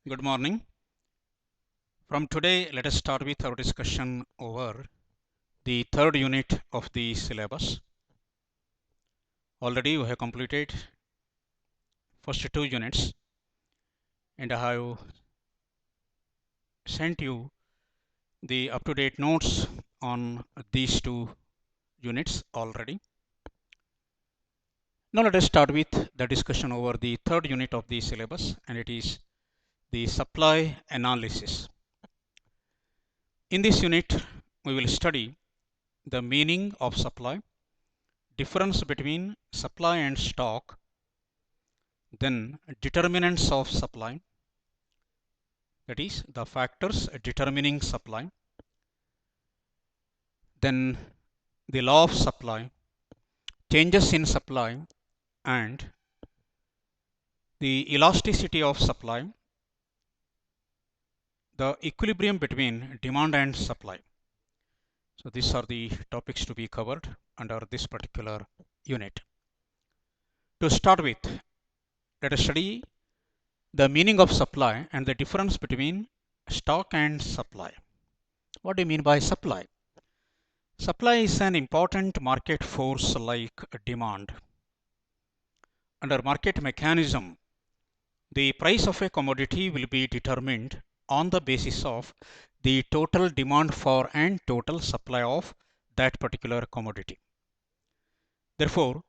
Good morning. From today, let us start with our discussion over the third unit of the syllabus. Already we have completed first two units and I have sent you the up-to-date notes on these two units already. Now let us start with the discussion over the third unit of the syllabus, and it is the supply analysis. In this unit, we will study the meaning of supply, difference between supply and stock, then determinants of supply, that is the factors determining supply, then the law of supply, changes in supply, and the elasticity of supply, the equilibrium between demand and supply. So these are the topics to be covered under this particular unit. To start with, let us study the meaning of supply and the difference between stock and supply. What do you mean by supply? Supply is an important market force like demand. Under market mechanism, the price of a commodity will be determined on the basis of the total demand for and total supply of that particular commodity. Therefore,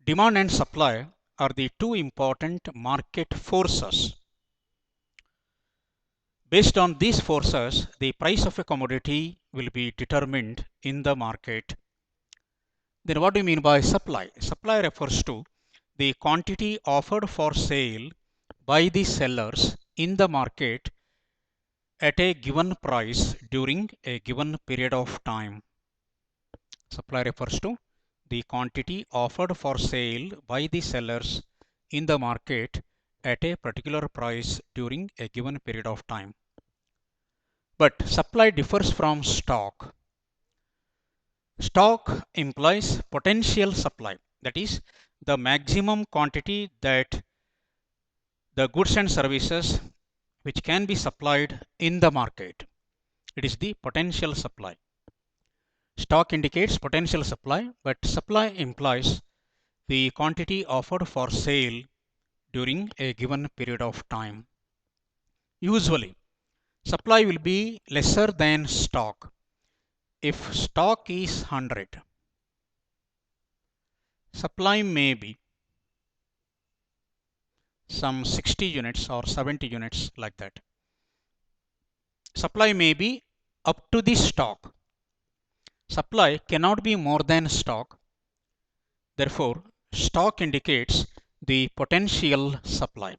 demand and supply are the two important market forces. Based on these forces, the price of a commodity will be determined in the market. Then what do you mean by supply? Supply refers to the quantity offered for sale by the sellers in the market at a given price during a given period of time. Supply refers to the quantity offered for sale by the sellers in the market at a particular price during a given period of time. But supply differs from stock. Stock implies potential supply, that is, the maximum quantity that the goods and services which can be supplied in the market. It is the potential supply. Stock indicates potential supply, but supply implies the quantity offered for sale during a given period of time. Usually, supply will be lesser than stock. If stock is 100, supply may be some 60 units or 70 units, like that. Supply may be up to the stock. Supply cannot be more than stock. Therefore, stock indicates the potential supply,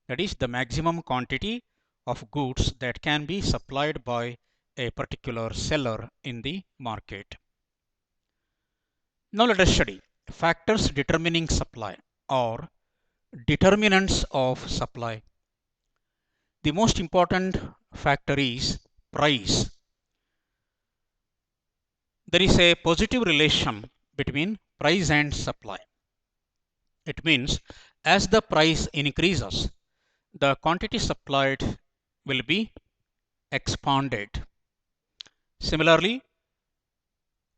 that is the maximum quantity of goods that can be supplied by a particular seller in the market. Now let us study factors determining supply, or determinants of supply. The most important factor is price. There is a positive relation between price and supply. It means as the price increases, the quantity supplied will be expanded. Similarly,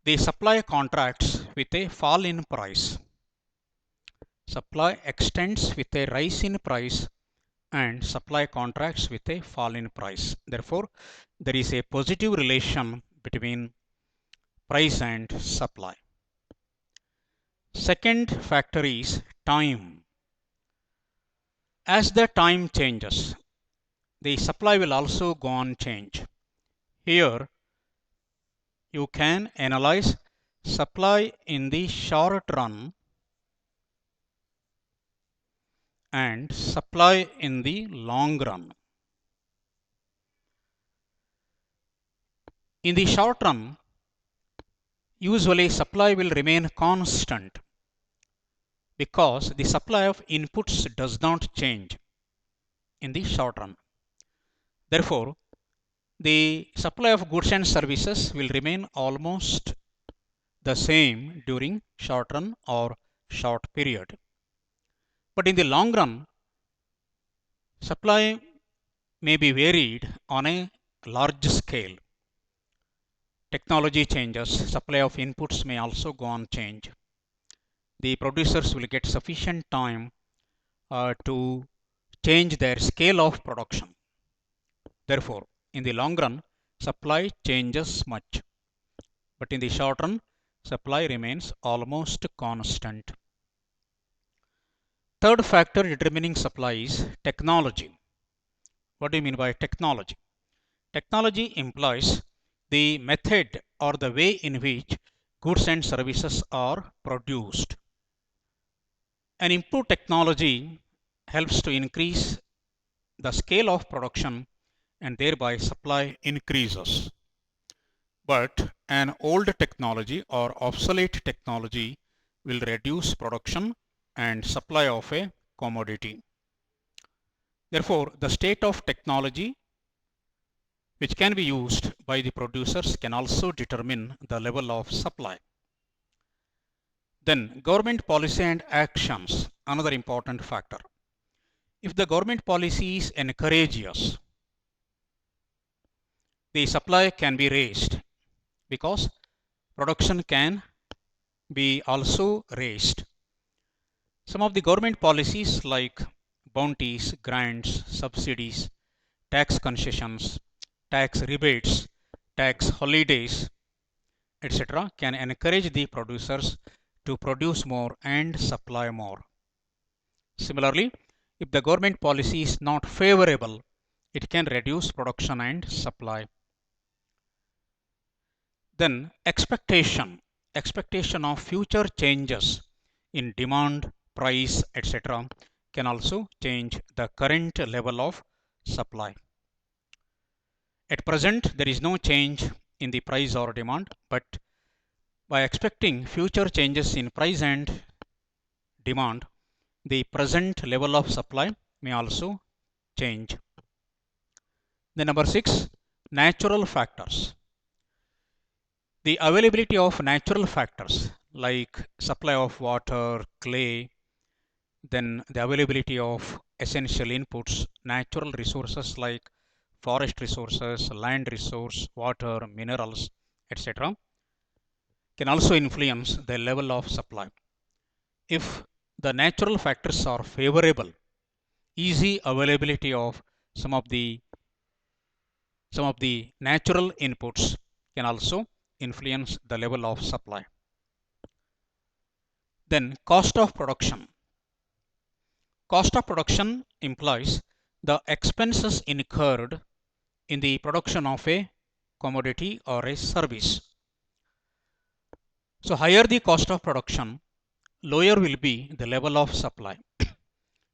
the supply contracts with a fall in price. Supply extends with a rise in price, and supply contracts with a fall in price. Therefore, there is a positive relation between price and supply. Second factor is time. As the time changes, the supply will also go on change. Here, you can analyze supply in the short run and supply in the long run. In the short run, usually supply will remain constant because the supply of inputs does not change in the short run. Therefore, the supply of goods and services will remain almost the same during short run or short period. But in the long run, supply may be varied on a large scale. Technology changes, supply of inputs may also go on change. The producers will get sufficient time to change their scale of production. Therefore, in the long run, supply changes much, but in the short run, supply remains almost constant. Third factor determining supply is technology. What do you mean by technology? Technology implies the method or the way in which goods and services are produced. An improved technology helps to increase the scale of production and thereby supply increases. But an old technology or obsolete technology will reduce production and supply of a commodity. Therefore, the state of technology which can be used by the producers can also determine the level of supply. Then government policy and actions, another important factor. If the government policy is encourageous, the supply can be raised because production can be also raised. Some of the government policies like bounties, grants, subsidies, tax concessions, tax rebates, tax holidays, etc. can encourage the producers to produce more and supply more. Similarly, if the government policy is not favorable, it can reduce production and supply. Then expectation of future changes in demand, price, etc. can also change the current level of supply. At present, there is no change in the price or demand, but by expecting future changes in price and demand, the present level of supply may also change. Then number 6, natural factors. The availability of natural factors like supply of water, clay, then the availability of essential inputs, natural resources like forest resources, land resource, water, minerals, etc. can also influence the level of supply. If the natural factors are favorable, easy availability of some of the natural inputs can also influence the level of supply. Then cost of production. Cost of production implies the expenses incurred in the production of a commodity or a service. So higher the cost of production, lower will be the level of supply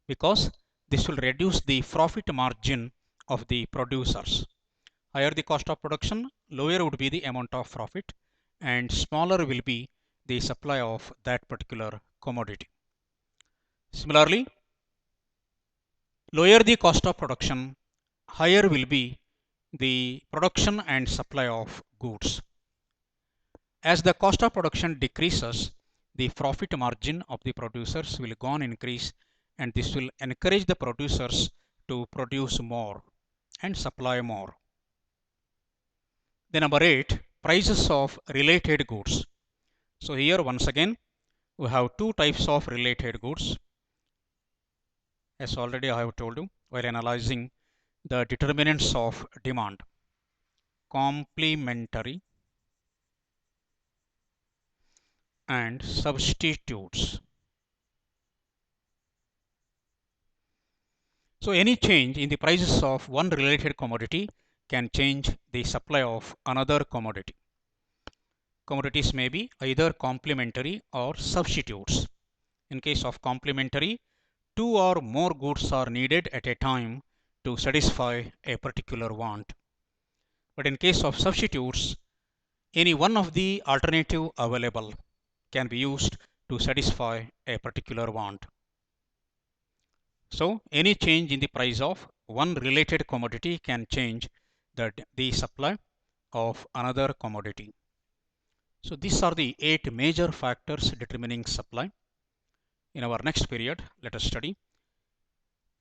because this will reduce the profit margin of the producers. Higher the cost of production, lower would be the amount of profit and smaller will be the supply of that particular commodity. Similarly, lower the cost of production, higher will be the production and supply of goods. As the cost of production decreases, the profit margin of the producers will go on increase, and this will encourage the producers to produce more and supply more. Then number 8, prices of related goods. So here once again we have two types of related goods, as already I have told you while analyzing the determinants of demand: complementary and substitutes. So any change in the prices of one related commodity can change the supply of another commodity. Commodities may be either complementary or substitutes. In case of complementary, two or more goods are needed at a time to satisfy a particular want. But in case of substitutes, any one of the alternative available can be used to satisfy a particular want. So any change in the price of one related commodity can change the supply of another commodity. So these are the 8 major factors determining supply. In our next period, let us study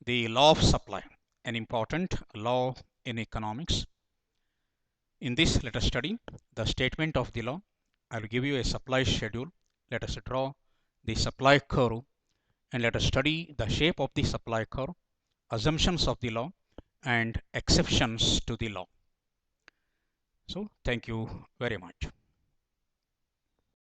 the law of supply. an important law in economics. In this, let us study the statement of the law. I will give you a supply schedule. Let us draw the supply curve and let us study the shape of the supply curve, assumptions of the law, and exceptions to the law. So, thank you very much.